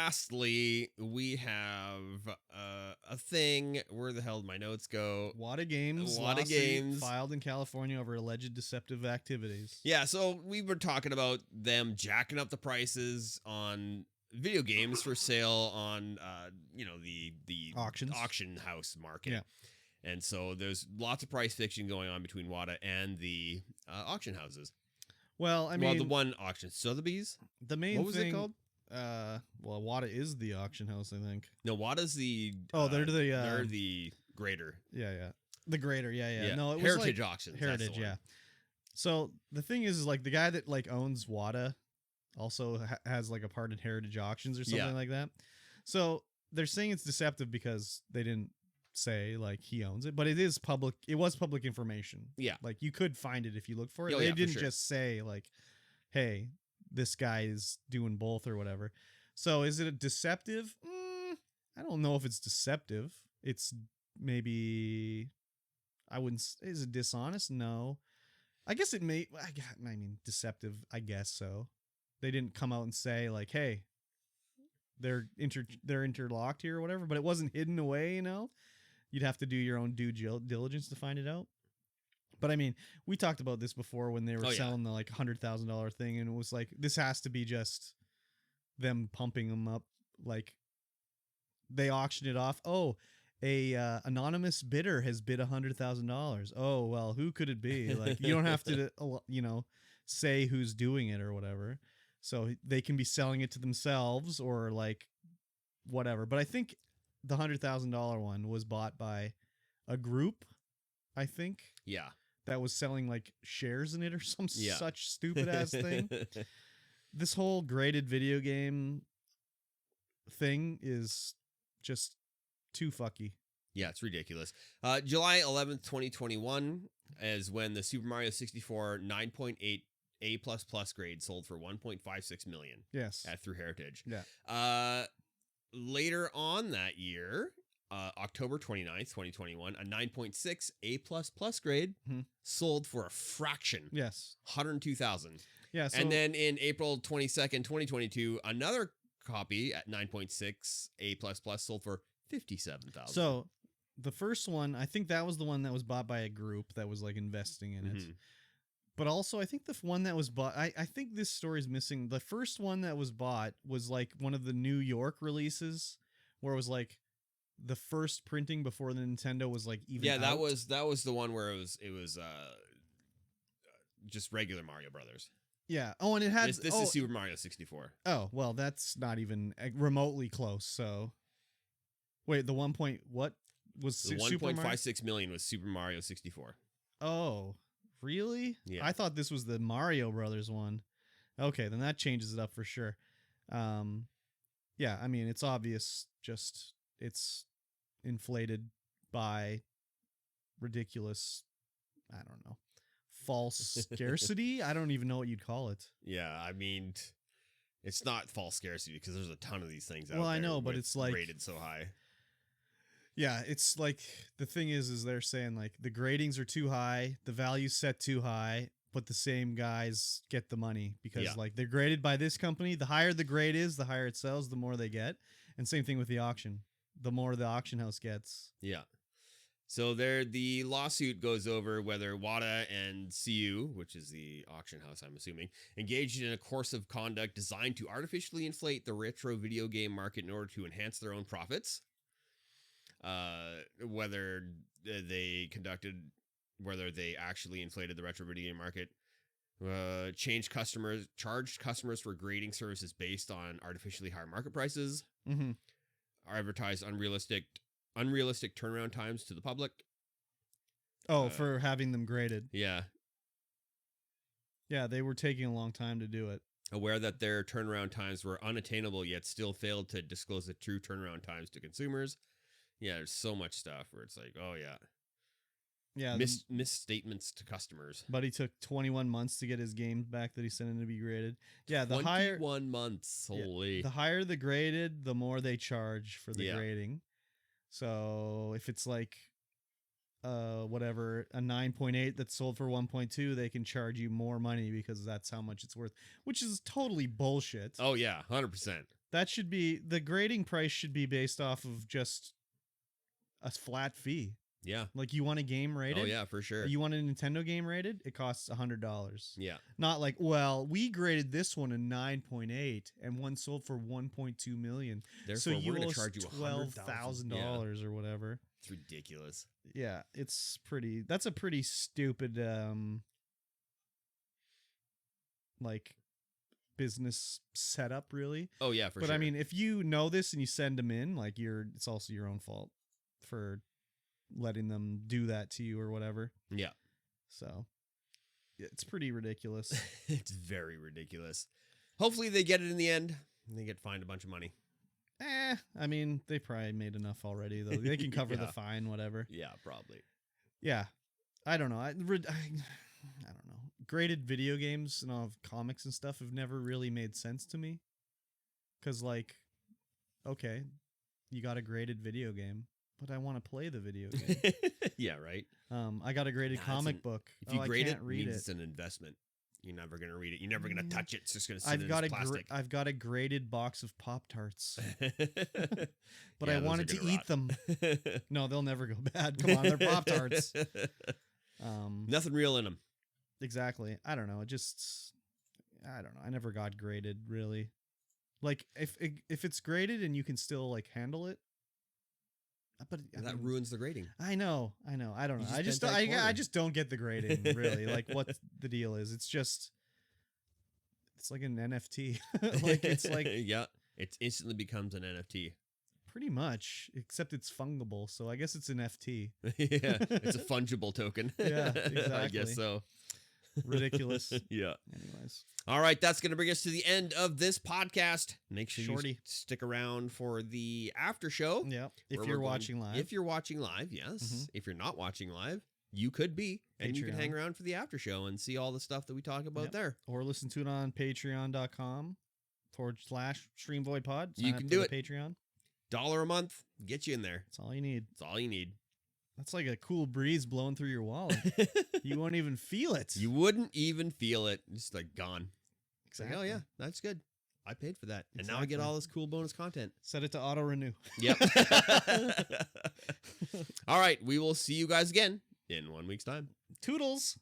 lastly, we have a thing. Where the hell did my notes go? Wata Games. Wata lawsuit Games. filed in California over alleged deceptive activities. Yeah, so we were talking about them jacking up the prices on video games for sale on the Auctions. auction house market. Yeah. And so there's lots of price fiction going on between Wata and the auction houses. Well, I mean, the one auction, Sotheby's. the main What was thing, it called? Well, Wata is the auction house, I think. No, Wata's the. They're they're the grader. Yeah. The grader, yeah. No, it was Heritage like Auctions. Heritage, yeah. So the thing is like the guy that like owns Wata also has like a part in Heritage Auctions or something like that. So they're saying it's deceptive because they didn't say like he owns it, but it is public. It was public information. Yeah. Like you could find it if you look for it. Oh, They yeah, for didn't sure. just say like, hey, this guy is doing both or whatever. So is it a deceptive? I don't know if it's deceptive. It's maybe, I wouldn't, is it dishonest? No. I guess it may, I mean, deceptive, I guess so. They didn't come out and say like, hey, they're interlocked here or whatever, but it wasn't hidden away, you know? You'd have to do your own due diligence to find it out. But I mean, we talked about this before when they were selling the like $100,000 thing, and it was like, this has to be just them pumping them up. Like they auctioned it off. Oh, a anonymous bidder has bid $100,000. Oh, well, who could it be? Like you don't have to, say who's doing it or whatever. So they can be selling it to themselves or like whatever. But I think the $100,000 one was bought by a group, I think. Yeah. That was selling like shares in it or some such stupid ass thing. This whole graded video game thing is just too fucky. Yeah, it's ridiculous. July 11th, 2021 is when the Super Mario 64 9.8 A++ grade sold for $1.56 million. Yes. Through Heritage. Yeah. Later on that year, October 29th, 2021, a 9.6 A++ grade sold for a fraction. Yes. $102,000. Yeah. So and then in April 22nd, 2022, another copy at 9.6 A++ sold for $57,000. So the first one, I think that was the one that was bought by a group that was like investing in it. But also, I think the one that was bought, I think this story is missing. The first one that was bought was like one of the New York releases where it was like the first printing before the Nintendo was like even out. that was the one where it was just regular Mario Brothers. Yeah. Oh, and it had this is Super Mario 64. Oh, well, that's not even remotely close. So wait, the 1 point what was the 1.56 million was Super Mario 64. Oh, really? Yeah. I thought this was the Mario Brothers one. Okay, then that changes it up for sure. Yeah, I mean, it's obvious, just it's inflated by ridiculous, I don't know, false scarcity. I don't even know what you'd call it. Yeah, I mean, it's not false scarcity because there's a ton of these things out there. Well, I know, but it's like rated so high. Yeah, it's like the thing is they're saying like the gradings are too high, the value's set too high, but the same guys get the money because like they're graded by this company. The higher the grade is, the higher it sells, the more they get. And same thing with the auction. The more the auction house gets. Yeah. So the lawsuit goes over whether Wata and CU, which is the auction house, I'm assuming, engaged in a course of conduct designed to artificially inflate the retro video game market in order to enhance their own profits. Whether they actually inflated the retro video game market, charged customers for grading services based on artificially higher market prices, advertised unrealistic turnaround times to the public. Oh, for having them graded. Yeah. Yeah, they were taking a long time to do it. Aware that their turnaround times were unattainable, yet still failed to disclose the true turnaround times to consumers. Yeah, there's so much stuff where it's like, oh yeah. Yeah. Misstatements to customers. But he took 21 months to get his games back that he sent in to be graded. Yeah, the 21 months. Holy. Yeah, the higher the graded, the more they charge for the grading. So if it's like whatever, a 9.8 that's sold for 1.2, they can charge you more money because that's how much it's worth, which is totally bullshit. Oh yeah, 100%. That should be the grading price should be based off of just a flat fee. Yeah. Like you want a game rated? Oh yeah, for sure. You want a Nintendo game rated? It costs $100. Yeah. Not like, well, we graded this one a 9.8 and one sold for 1.2 million. Therefore, So you we're owe going us to charge you $12,000 or whatever. It's ridiculous. Yeah, that's a pretty stupid like business setup, really. Oh yeah, for but sure. I mean, if you know this and you send them in, like it's also your own fault for letting them do that to you or whatever. Yeah. So it's pretty ridiculous. It's very ridiculous. Hopefully they get it in the end and they get fined a bunch of money. I mean, they probably made enough already, though. They can cover the fine, whatever. Yeah, probably. Yeah. I don't know. I don't know. Graded video games and all of comics and stuff have never really made sense to me. Because, like, okay, you got a graded video game, but I want to play the video game. Yeah, right. I got a graded comic book. If you grade I it, can't read it's an investment. You're never gonna read it. You're never gonna touch it. It's just gonna sit in plastic. I've got a graded box of Pop-Tarts, but Yeah, I wanted to eat them. No, they'll never go bad. Come on, they're Pop-Tarts. Nothing real in them. Exactly. I don't know. I don't know. I never got graded, really. Like if it's graded and you can still like handle it, but that ruins the grading. I know. I don't know. I I just don't get the grading, really. Like what the deal is. It's like an NFT. Like it's like yeah, it instantly becomes an NFT. Pretty much, except it's fungible. So I guess it's an FT. Yeah, it's a fungible token. Yeah, exactly. I guess so. Ridiculous. Yeah. Anyways. All right, that's going to bring us to the end of this podcast. Make sure Shorty. you stick around for the after show. Yeah. If you're watching live. If you're watching live, yes. Mm-hmm. If you're not watching live, you could be. And you can hang around for the after show and see all the stuff that we talk about there. Or listen to it on patreon.com/StreamVoidPod. You can do it. Patreon. $1 a month, get you in there. That's all you need. That's all you need. That's like a cool breeze blowing through your wallet. You won't even feel it. You wouldn't even feel it. Just like gone. Exactly. Like, oh yeah, that's good. I paid for that. And Exactly. now I get all this cool bonus content. Set it to auto renew. Yep. All right. We will see you guys again in 1 week's time. Toodles.